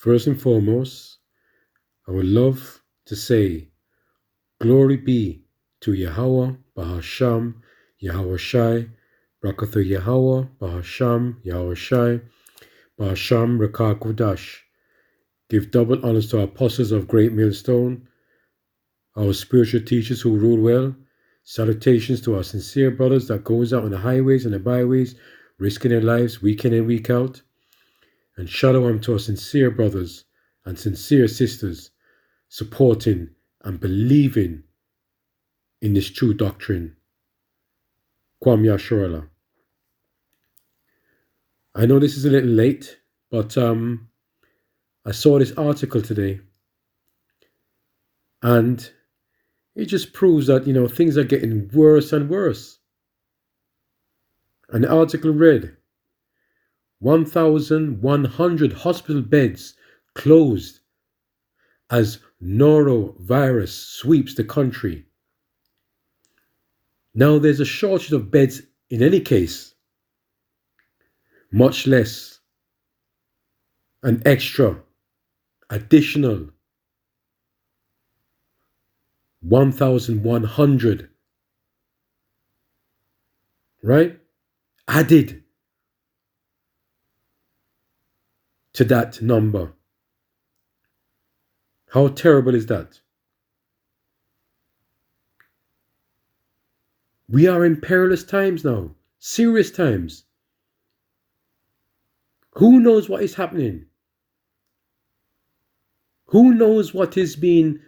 First and foremost, I would love to say, glory be to Yahweh, Bahasham, Yahweh Shai, Brakatha Yahweh, Bahasham, Yahweh Shai, Bahasham, Rakah Kodash. Give double honors to our apostles of Great Millstone, our spiritual teachers who rule well. Salutations to our sincere brothers that goes out on the highways and the byways, risking their lives week in and week out. And shalom to our sincere brothers and sincere sisters, supporting and believing in this true doctrine. Kwam Yasharallah. I know this is a little late, but I saw this article today, and it just proves that, things are getting worse and worse. And the article read, 1,100 hospital beds closed as norovirus sweeps the country. Now there's a shortage of beds in any case, much less an extra, additional 1,100, right? Added to that number. How terrible is that? We are in perilous times now, serious times. Who knows what is happening? Who knows what is being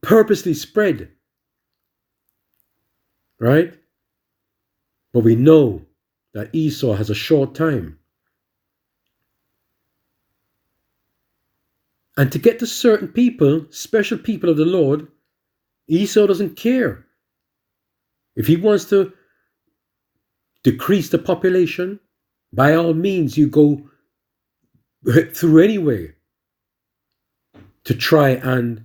purposely spread? Right? But we know that Esau has a short time. And to get to certain people, special people of the Lord, Esau doesn't care. If he wants to decrease the population, by all means, you go through anyway to try and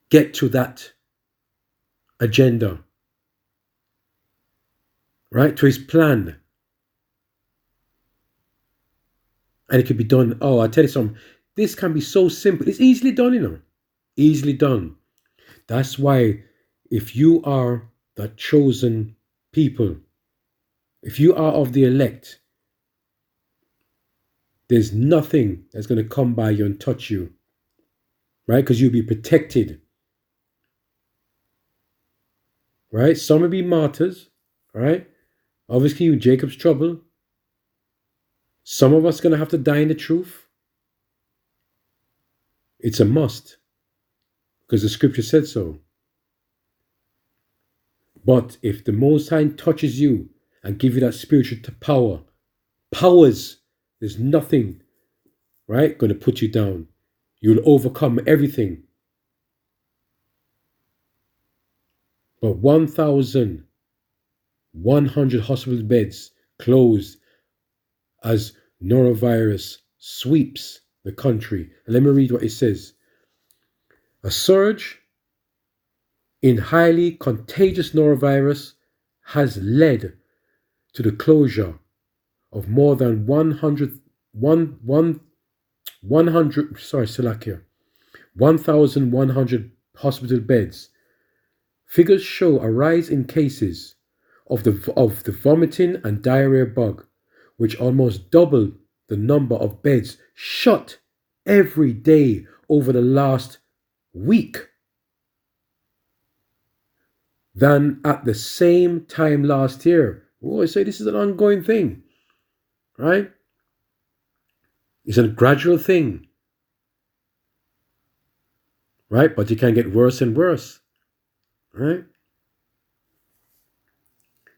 get to that agenda, right? To his plan. And it can be done. Oh, I'll tell you something. This can be so simple. It's easily done, Easily done. That's why if you are the chosen people, if you are of the elect, there's nothing that's going to come by you and touch you, right? Because you'll be protected, right? Some will be martyrs, right? Obviously, Jacob's trouble. Some of us are going to have to die in the truth. It's a must, because the scripture said so. But if the Most High touches you and give you that spiritual powers, there's nothing, right, going to put you down. You'll overcome everything. But 1,100 hospital beds closed as norovirus sweeps the country. And let me read what it says. A surge in highly contagious norovirus has led to the closure of more than 1,100 hospital beds. Figures show a rise in cases of the vomiting and diarrhea bug, which almost doubled the number of beds shut every day over the last week than at the same time last year. Oh, I say this is an ongoing thing, right? It's a gradual thing, right? But it can get worse and worse, right?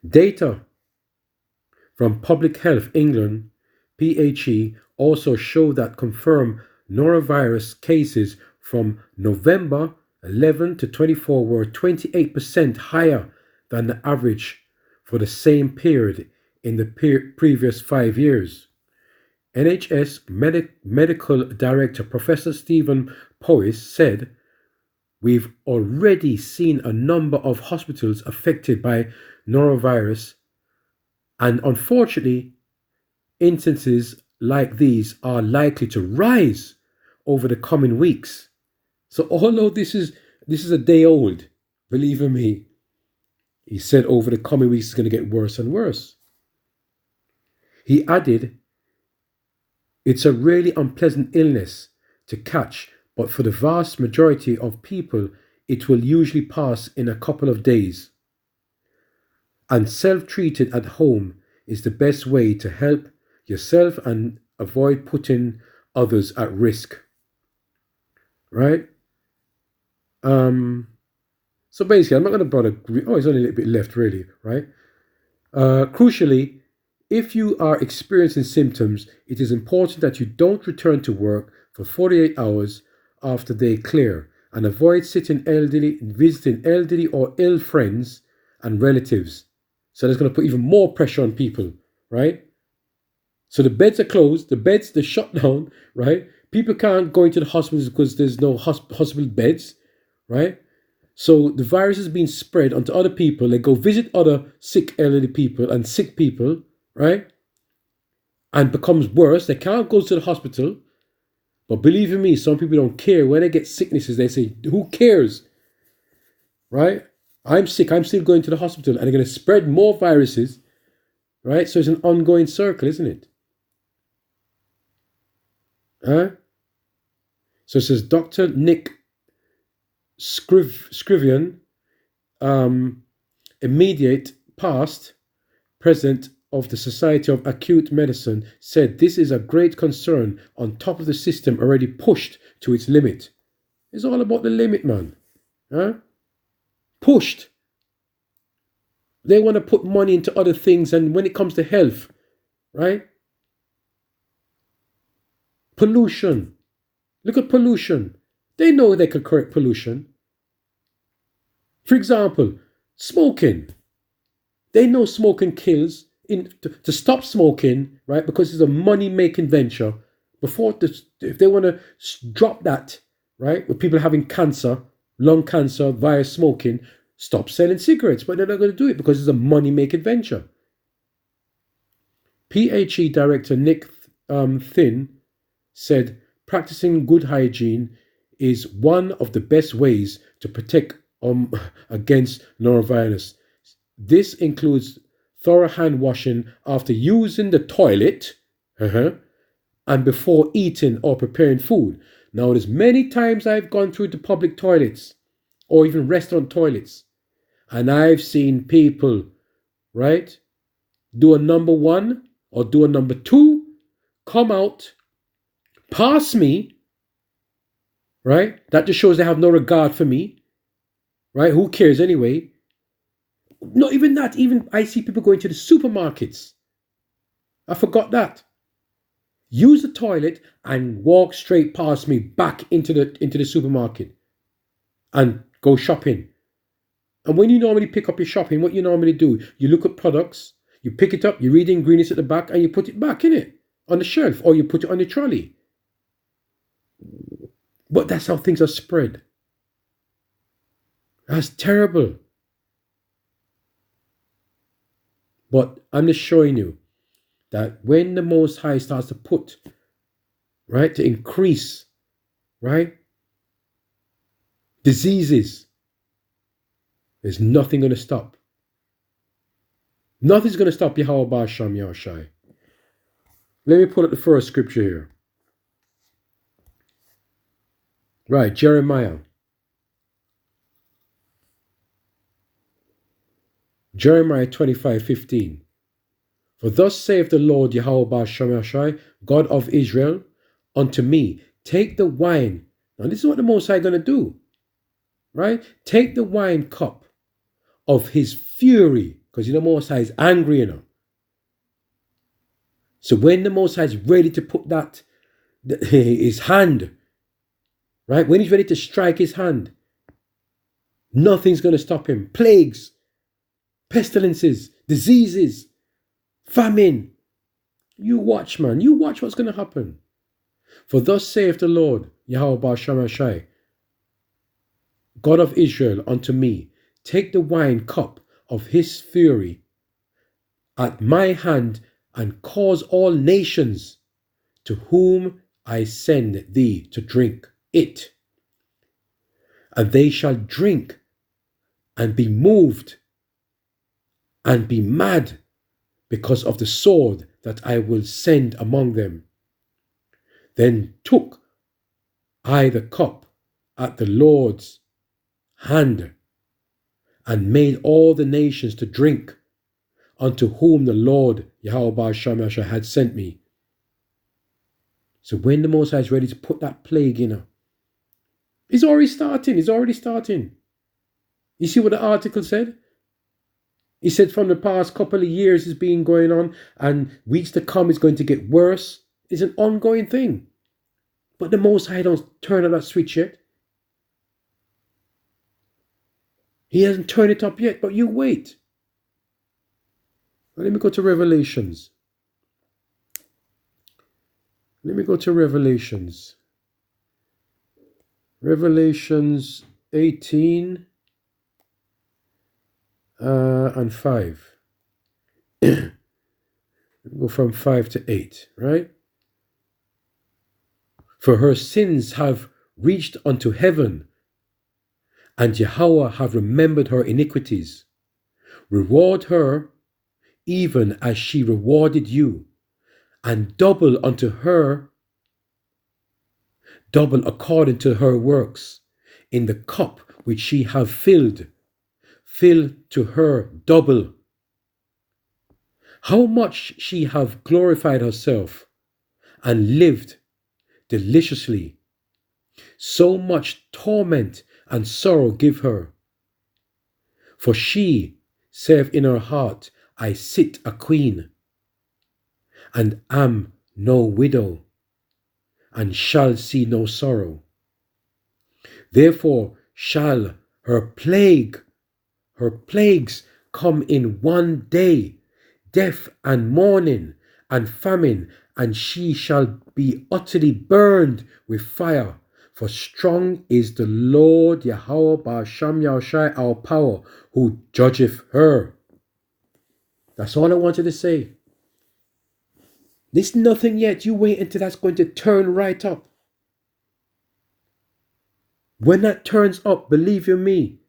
Data from Public Health England, PHE, also show that confirmed norovirus cases from November 11 to 24 were 28% higher than the average for the same period in the previous 5 years. NHS Medical Director Professor Stephen Powis said, "We've already seen a number of hospitals affected by norovirus, and unfortunately, instances like these are likely to rise over the coming weeks. So although this is a day old, believe me, he said over the coming weeks it's going to get worse and worse. He added, it's a really unpleasant illness to catch, but for the vast majority of people, it will usually pass in a couple of days. And self-treated at home is the best way to help yourself and avoid putting others at risk. Right? So basically, I'm not going to bother. Oh, it's only a little bit left, really, right? Crucially, if you are experiencing symptoms, it is important that you don't return to work for 48 hours after they clear, and avoid visiting elderly or ill friends and relatives. So that's going to put even more pressure on people, right? So the beds are closed, they're shut down, right? People can't go into the hospitals because there's no hospital beds, right? So the virus is being spread onto other people. They go visit other sick elderly people and sick people, right? And becomes worse. They can't go to the hospital. But believe me, some people don't care. When they get sicknesses, they say, who cares? Right? I'm sick. I'm still going to the hospital. And they're going to spread more viruses. Right? So it's an ongoing circle, isn't it? So it says Dr. Nick Scrivion, immediate past president of the Society of Acute Medicine, said this is a great concern on top of the system already pushed to its limit. It's all about the limit, man. Pushed. They want to put money into other things, and when it comes to health, right? Pollution. Look at pollution. They know they could correct pollution. For example, smoking. They know smoking kills. To stop smoking, right? Because it's a money-making venture. If they want to drop that, right? With people having cancer, lung cancer via smoking, stop selling cigarettes. But they're not going to do it because it's a money-making venture. PHE Director Nick Thin said, practicing good hygiene is one of the best ways to protect against norovirus. This includes thorough hand washing after using the toilet and before eating or preparing food. Now, there's many times I've gone through the public toilets or even restaurant toilets, and I've seen people, right, do a number one or do a number two, come out, pass me, right? That just shows they have no regard for me, right? Who cares anyway? Not even that. Even I see people going to the supermarkets. I forgot that. Use the toilet and walk straight past me back into the supermarket and go shopping. And when you normally pick up your shopping, what you normally do, you look at products, you pick it up, you read the ingredients at the back, and you put it back in it on the shelf, or you put it on your trolley. But that's how things are spread. That's terrible. But I'm just showing you that when the Most High starts to put, right, to increase, right, diseases, there's nothing going to stop. Nothing's going to stop Yahweh Ba'asham Yahushai. Let me pull up the first scripture here. Right, Jeremiah. Jeremiah 25:15. For thus saith the Lord Yahweh Ba'asham Yahushai, God of Israel, unto me, take the wine. Now this is what the Most High going to do. Right? Take the wine cup of his fury. Because the Most High is angry, So when the Most High is ready to put that, his hand, right? When he's ready to strike his hand, nothing's going to stop him. Plagues, pestilences, diseases, famine. You watch, man. You watch what's going to happen. For thus saith the Lord, Yahweh Ba'asham Yahushai, God of Israel, unto me, take the wine cup of his fury at my hand and cause all nations to whom I send thee to drink it. And they shall drink and be moved and be mad because of the sword that I will send among them. Then took I the cup at the Lord's hand and made all the nations to drink unto whom the Lord Yahweh Shemashah had sent me. So when the Most High is ready to put that plague in her, it's already starting. You see what the article said? He said from the past couple of years it's been going on, and weeks to come it's going to get worse. It's an ongoing thing. But the Most High don't turn on that switch yet. He hasn't turned it up yet, but you wait. Let me go to Revelations. Revelations 18 and 5. Go from 5 to 8, right? For her sins have reached unto heaven, and Yahweh have remembered her iniquities. Reward her even as she rewarded you, and double unto her, double according to her works. In the cup which she have filled, fill to her double. How much she have glorified herself and lived deliciously, so much torment and sorrow give her. For she saith in her heart, I sit a queen, and am no widow, and shall see no sorrow. Therefore shall her plagues come in one day, death and mourning and famine, and she shall be utterly burned with fire. For strong is the Lord Yahweh Ba'asham Yahushai, our power, who judgeth her. That's all I wanted to say. There's nothing yet. You wait until that's going to turn right up. When that turns up, believe you me,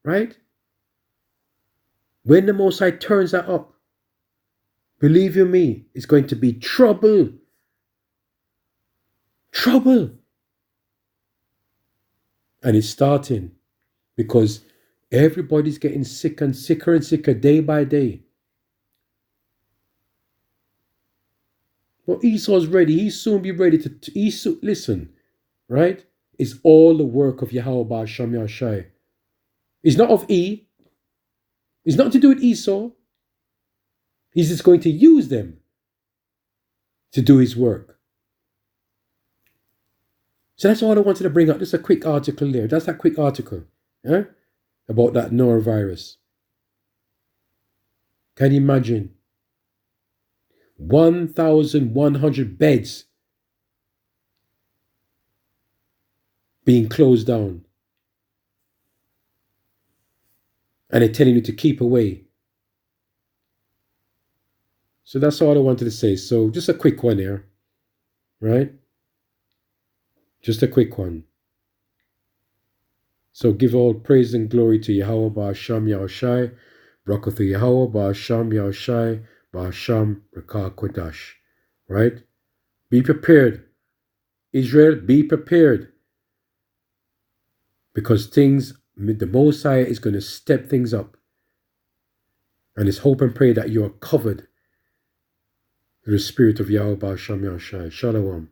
right? When the Most High turns that up, believe you me, it's going to be trouble. Trouble. And it's starting because everybody's getting sicker and sicker day by day. But Esau's ready. He'll soon be ready to listen, right? It's all the work of Yahweh Ba'asham Yahushai. It's not of E. It's not to do with Esau. He's just going to use them to do his work. So that's all I wanted to bring up. Just a quick article there. That's that quick article about that norovirus. Can you imagine? 1,100 beds being closed down. And they're telling you to keep away. So that's all I wanted to say. So just a quick one here, right? Just a quick one. So give all praise and glory to Yahweh Ba'asham Yahushai, Barakathu Yahweh Ba'asham Yahushai, Ba'asham Rakah Kodash, right? Be prepared. Israel, be prepared. Because the Most High is going to step things up. And it's hope and pray that you are covered through the Spirit of Yahweh Ba'asham Yahushai. Shalom.